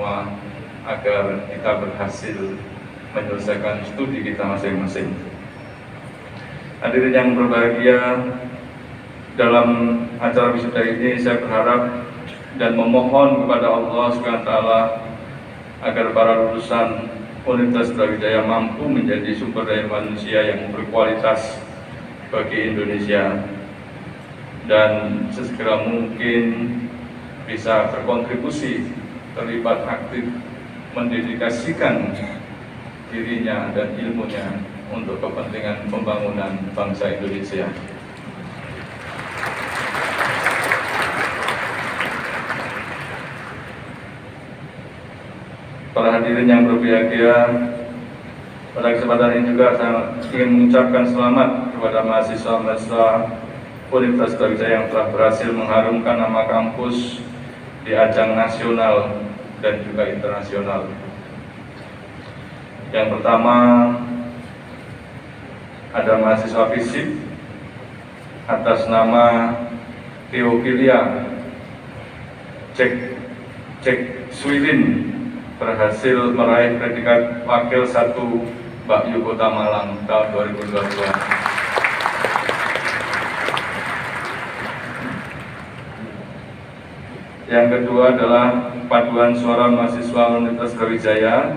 semua agar kita berhasil menyelesaikan studi kita masing-masing. Hadirin yang berbahagia, dalam acara wisuda ini saya berharap dan memohon kepada Allah SWT agar para lulusan Universitas Brawijaya mampu menjadi sumber daya manusia yang berkualitas bagi Indonesia dan sesegera mungkin bisa berkontribusi, terlibat aktif, mendedikasikan dirinya dan ilmunya untuk kepentingan pembangunan bangsa Indonesia. Para hadirin yang berbahagia, pada kesempatan ini juga saya ingin mengucapkan selamat kepada mahasiswa-mahasiswa Universitas Brawijaya yang telah berhasil mengharumkan nama kampus di ajang nasional dan juga internasional. Yang pertama ada mahasiswa fisik atas nama Theophilia Cek Swilin berhasil meraih predikat Wakil 1 Bakyu Kota Malang tahun 2022. Yang kedua adalah paduan suara mahasiswa Universitas Brawijaya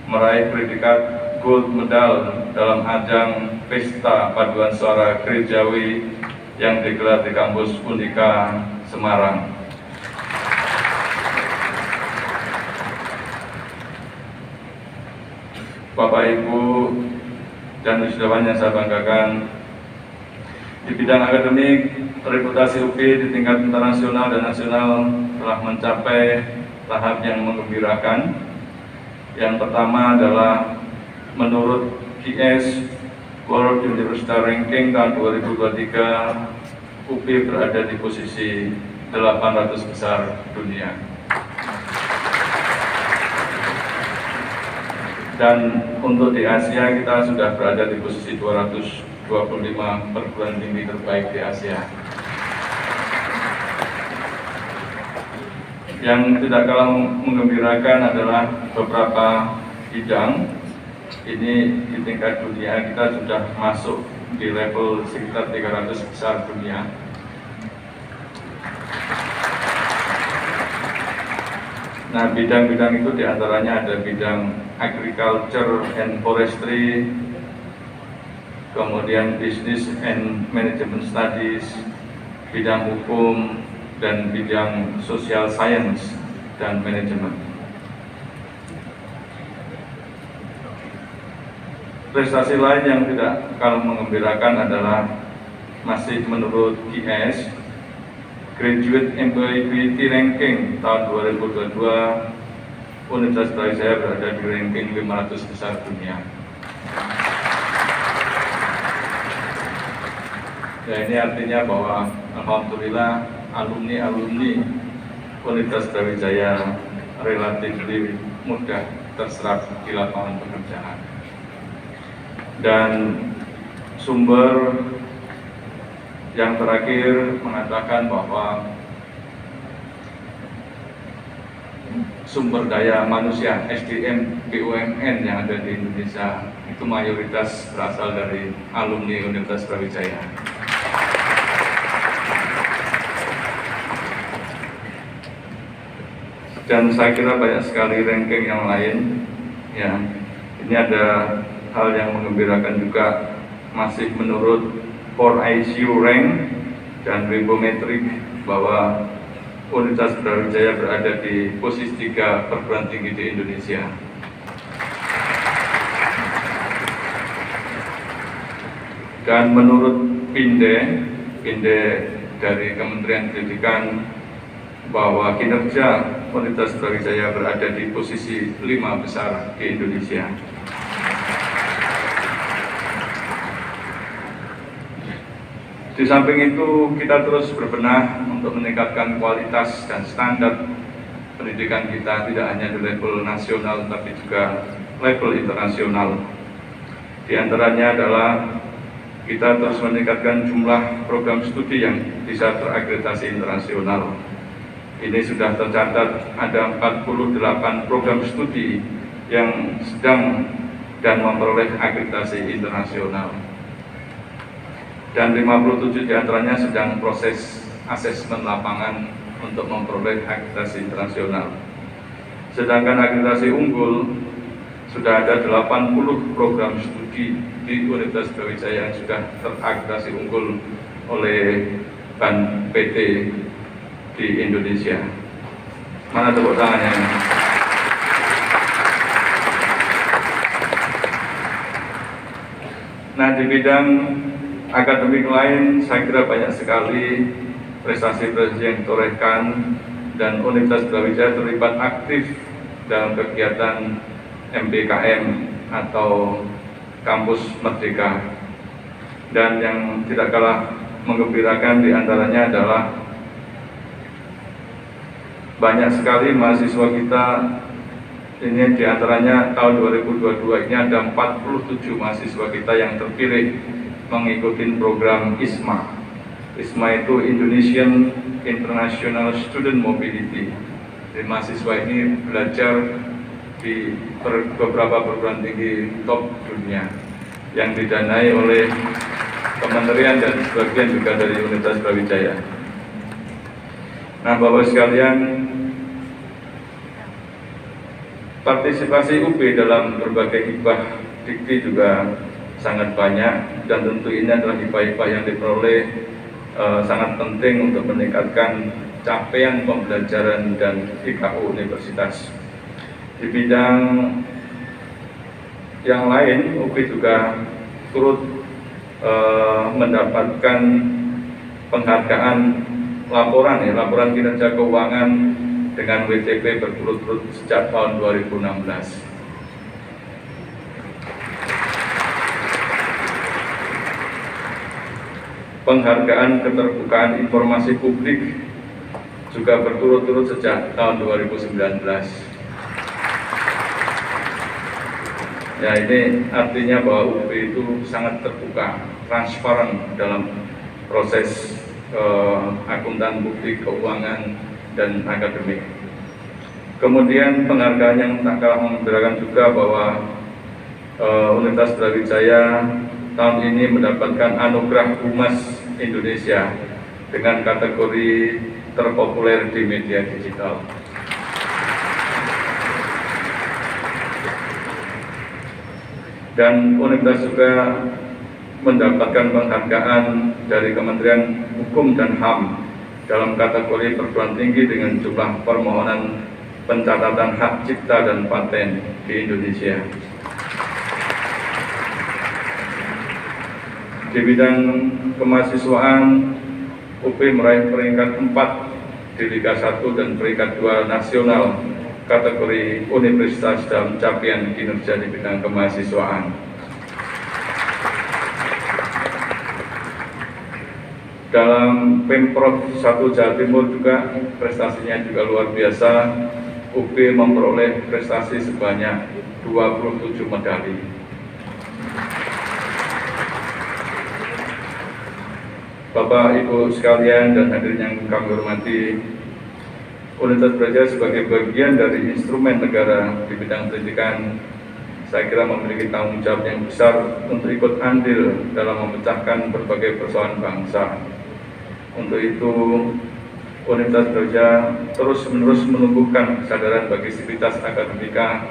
meraih predikat Gold Medal dalam ajang Pesta Paduan Suara Gerejawi yang digelar di kampus Unika Semarang. Bapak, Ibu, dan wisudawan yang saya banggakan, di bidang akademik, reputasi UP di tingkat internasional dan nasional telah mencapai tahap yang menggembirakan. Yang pertama adalah menurut QS World University Ranking tahun 2023, UP berada di posisi 800 besar dunia. Dan untuk di Asia kita sudah berada di posisi 225 perguruan tinggi terbaik di Asia. Yang tidak kalah menggembirakan adalah beberapa bidang ini di tingkat dunia kita sudah masuk di level sekitar 300 besar dunia. Nah, bidang-bidang itu diantaranya ada bidang agriculture and forestry, kemudian business and management studies, bidang hukum, dan bidang social science dan manajemen. Prestasi lain yang tidak kalah menggembirakan adalah masih menurut QS Graduate Employability Ranking tahun 2022, Universitas Brawijaya berada di ranking 500 besar dunia. Ya, ini artinya bahwa alhamdulillah alumni Universitas Brawijaya relatif mudah terserap di lapangan pekerjaan. Dan sumber yang terakhir mengatakan bahwa sumber daya manusia SDM BUMN yang ada di Indonesia itu mayoritas berasal dari alumni Universitas Brawijaya. Dan saya kira banyak sekali ranking yang lain. Ya, ini ada hal yang menggembirakan juga, masih menurut 4ICU rank dan Webometric bahwa Universitas Brawijaya berada di posisi 3 perguruan tinggi di Indonesia. Dan menurut Pinde dari Kementerian Pendidikan bahwa kinerja Universitas Brawijaya berada di posisi 5 besar di Indonesia. Di samping itu, kita terus berbenah untuk meningkatkan kualitas dan standar pendidikan kita, tidak hanya di level nasional, tapi juga level internasional. Di antaranya adalah kita terus meningkatkan jumlah program studi yang bisa terakreditasi internasional. Ini sudah tercatat ada 48 program studi yang sedang dan memperoleh akreditasi internasional. Dan 57 diantaranya sedang proses asesmen lapangan untuk memperoleh akreditasi internasional. Sedangkan akreditasi unggul sudah ada 80 program studi di Universitas Brawijaya yang sudah terakreditasi unggul oleh BAN PT di Indonesia. Mana tepuk tangannya? Nah, di bidang akademik lain saya kira banyak sekali prestasi-prestasi yang ditorehkan dan Universitas Brawijaya terlibat aktif dalam kegiatan MBKM atau Kampus Merdeka. Dan yang tidak kalah menggembirakan diantaranya adalah banyak sekali mahasiswa kita, ini diantaranya tahun 2022 ini ada 47 mahasiswa kita yang terpilih mengikuti program ISMA. ISMA itu Indonesian International Student Mobility. Jadi mahasiswa ini belajar di beberapa perguruan tinggi top dunia yang didanai oleh kementerian dan sebagian juga dari Universitas Brawijaya. Nah, Bapak sekalian, partisipasi UB dalam berbagai hibah dikti juga sangat banyak, dan tentu ini adalah hibah-hibah yang diperoleh sangat penting untuk meningkatkan capaian pembelajaran dan IKU universitas. Di bidang yang lain, UB juga turut mendapatkan penghargaan laporan kinerja keuangan dengan WTP berturut-turut sejak tahun 2016. Penghargaan keterbukaan informasi publik juga berturut-turut sejak tahun 2019. Ya, ini artinya bahwa UB itu sangat terbuka, transparan dalam proses akuntan bukti keuangan dan akademik. Kemudian penghargaan yang tak kalah membanggakan juga bahwa Universitas Brawijaya tahun ini mendapatkan anugerah Humas Indonesia dengan kategori terpopuler di media digital. Dan Universitas juga mendapatkan penghargaan dari Kementerian Hukum dan HAM dalam kategori perguruan tinggi dengan jumlah permohonan pencatatan hak cipta dan paten di Indonesia. Di bidang kemahasiswaan, UB meraih peringkat 4 di Liga 1 dan peringkat 2 nasional kategori universitas dalam capaian kinerja di bidang kemahasiswaan. Dalam Pemprov 1 Jawa Timur juga prestasinya juga luar biasa. UB memperoleh prestasi sebanyak 27 medali. Bapak Ibu sekalian dan hadirin yang kami hormati, Universitas Brawijaya sebagai bagian dari instrumen negara di bidang pendidikan, saya kira memiliki tanggung jawab yang besar untuk ikut andil dalam memecahkan berbagai persoalan bangsa. Untuk itu, Universitas Brawijaya terus-menerus menumbuhkan kesadaran bagi sivitas akademika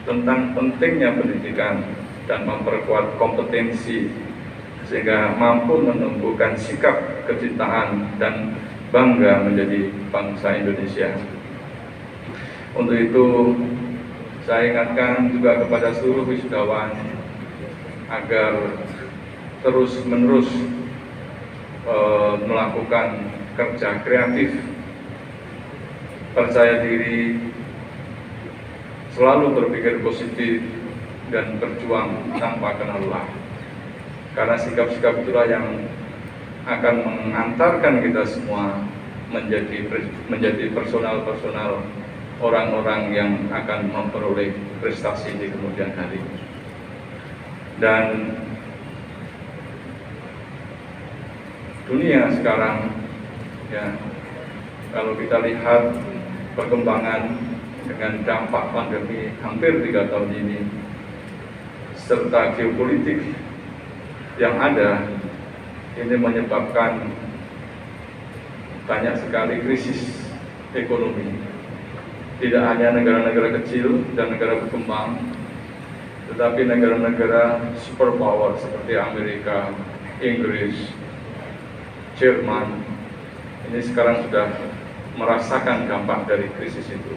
tentang pentingnya pendidikan dan memperkuat kompetensi sehingga mampu menumbuhkan sikap kecintaan dan bangga menjadi bangsa Indonesia. Untuk itu, saya ingatkan juga kepada seluruh wisudawan agar terus-menerus melakukan kerja kreatif, percaya diri, selalu berpikir positif, dan berjuang tanpa kenal lelah. Karena sikap-sikap itulah yang akan mengantarkan kita semua menjadi personal orang-orang yang akan memperoleh prestasi di kemudian hari. Dan dunia sekarang ya kalau kita lihat perkembangan dengan dampak pandemi hampir 3 tahun ini, serta geopolitik yang ada, ini menyebabkan banyak sekali krisis ekonomi. Tidak hanya negara-negara kecil dan negara berkembang, tetapi negara-negara superpower seperti Amerika, Inggris, Jerman, ini sekarang sudah merasakan dampak dari krisis itu.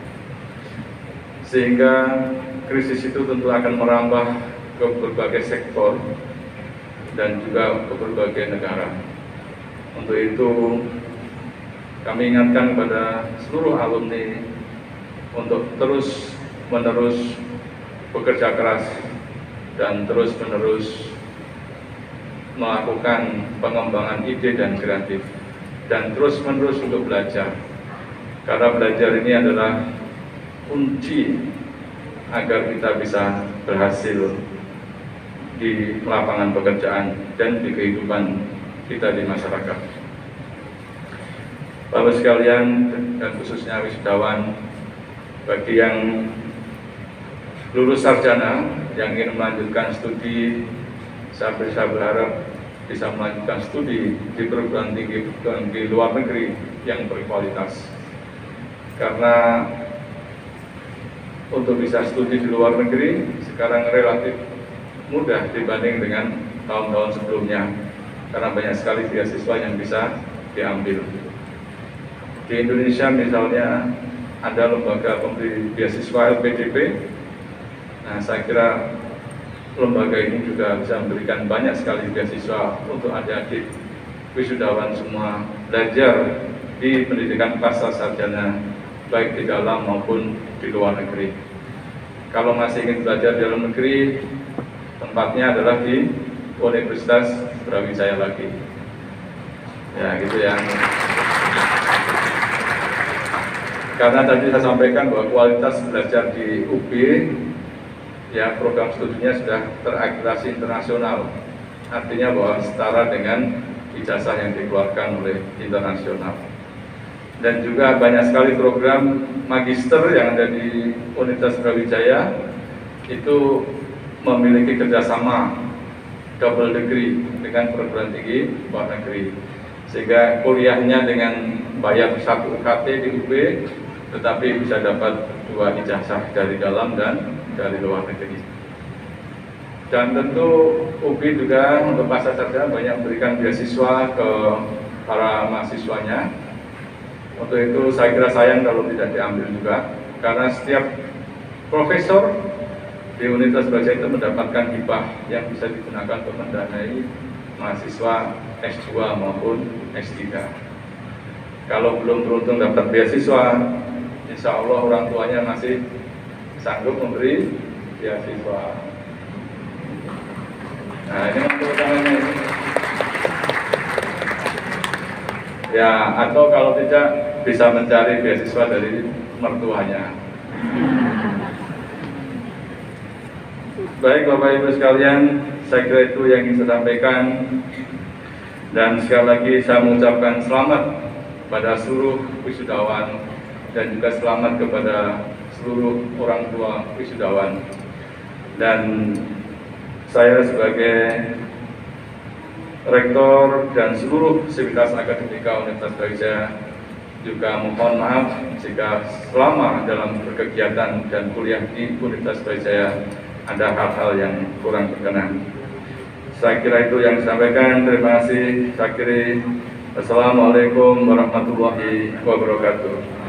Sehingga krisis itu tentu akan merambah ke berbagai sektor dan juga ke berbagai negara. Untuk itu, kami ingatkan kepada seluruh alumni untuk terus-menerus bekerja keras dan terus-menerus melakukan pengembangan ide dan kreatif, dan terus-menerus untuk belajar. Karena belajar ini adalah kunci agar kita bisa berhasil di lapangan pekerjaan dan di kehidupan kita di masyarakat. Bapak sekalian, dan khususnya wisudawan, bagi yang lulus sarjana yang ingin melanjutkan studi, saya berharap bisa melanjutkan studi di perguruan tinggi di luar negeri yang berkualitas. Karena untuk bisa studi di luar negeri sekarang relatif mudah dibanding dengan tahun-tahun sebelumnya, karena banyak sekali beasiswa yang bisa diambil. Di Indonesia misalnya ada lembaga pemberi beasiswa LPDP. Nah, saya kira lembaga ini juga bisa memberikan banyak sekali beasiswa untuk adik-adik wisudawan semua belajar di pendidikan pasca sarjana, baik di dalam maupun di luar negeri. Kalau masih ingin belajar di dalam negeri, tempatnya adalah di Universitas Brawijaya lagi. Ya, gitu ya. Karena tadi saya sampaikan bahwa kualitas belajar di UB, ya, program studinya sudah terakreditasi internasional. Artinya bahwa setara dengan ijazah yang dikeluarkan oleh internasional. Dan juga banyak sekali program magister yang ada di Universitas Brawijaya itu memiliki kerjasama double degree dengan perguruan tinggi luar negeri, sehingga kuliahnya dengan bayar 1 UKT di UB, tetapi bisa dapat 2 ijazah dari dalam dan dari luar negeri. Dan tentu UB juga untuk pasca sarjana banyak memberikan beasiswa ke para mahasiswanya. Untuk itu saya kira sayang kalau tidak diambil juga, karena setiap profesor di Universitas Brawijaya itu mendapatkan hibah yang bisa digunakan untuk mendanai mahasiswa S2 maupun S3. Kalau belum beruntung dapat beasiswa, insya Allah orang tuanya masih sanggup memberi beasiswa. Nah, ini untuk utamanya ini. Ya, atau kalau tidak bisa mencari beasiswa dari mertuanya. Baik Bapak Ibu sekalian, saya kira itu yang ingin saya sampaikan. Dan sekali lagi saya mengucapkan selamat pada seluruh wisudawan dan juga selamat kepada seluruh orang tua wisudawan. Dan saya sebagai Rektor dan seluruh sivitas akademika Universitas Brawijaya juga mohon maaf jika selama dalam berkegiatan dan kuliah di Universitas Brawijaya ada hal-hal yang kurang berkenan. Saya kira itu yang disampaikan. Terima kasih. Saya kira Assalamualaikum warahmatullahi wabarakatuh.